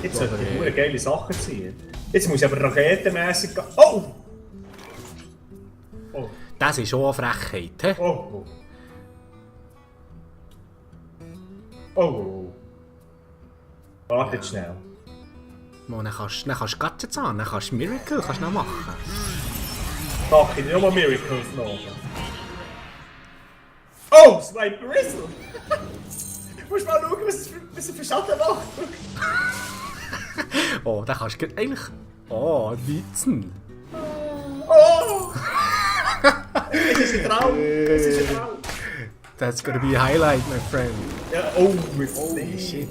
Jetzt sollte ich nur geile Sachen ziehen. Jetzt muss ich aber raketenmässig gehen. Oh! Oh. Das ist schon eine Frechheit, hä? Oh! Oh! Oh! Warte jetzt schnell. Dann kannst du Gadgets an, dann kannst du Miracle noch machen. Mach ich nicht nochmal Miracles noch. Oh! Swipe Gristle! Du musst mal schauen, was er für Schatten macht. Oh, da kannst du eigentlich... Oh, Witzen. Oh! Es ist ein Traum! Es ist ein Traum! That's gonna be a highlight, my friend. Ja, oh, Holy shit,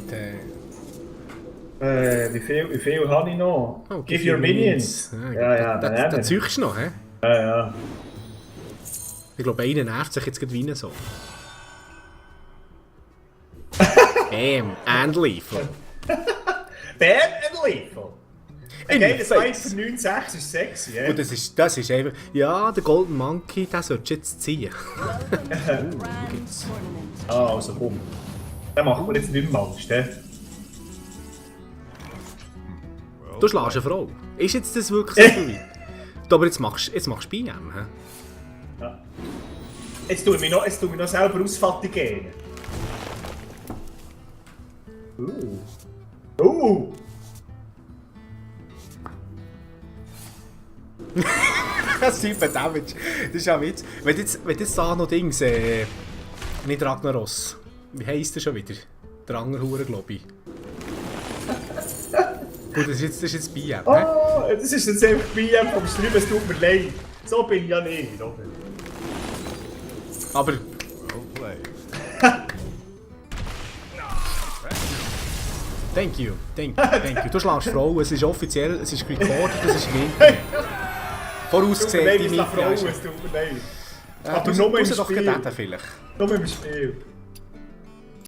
wie viel habe ich noch? Oh, give your minions. Ja, das züchst du noch, hä? Ja. Ich glaube, einer nervt sich jetzt gerade wie so. And Lethal. Bam and Lethal. Ein geiles Fight für 9,6 ist sexy, ja? Und das ist einfach... Ja, der Golden Monkey, den solltest du jetzt ziehen. Also komm. Den machen wir jetzt nicht mehr Angst, hä? Du schlägst eine Frau. Ist jetzt das wirklich so weit? Aber jetzt machst du BM, hä? Ja. Jetzt tue ich mich noch selber ausfatigieren. Das ist super Damage. Das ist ja Witz. Wenn jetzt da noch Dings... nicht Ragnaros. Wie heisst der schon wieder? Der andere Hure, glaube ich. Gut, das ist jetzt BM, Oh, das ist jetzt einfach BM vom Stream, es tut mir leid. So bin ich ja nicht, oder? Aber... Thank you. Du schlägst Frauen, es ist offiziell, es ist recorded, es ist im Internet. Vorausgesehen, die Frauen, es tut mir leid. Aber nur im Spiel. Vielleicht. Nur im Spiel.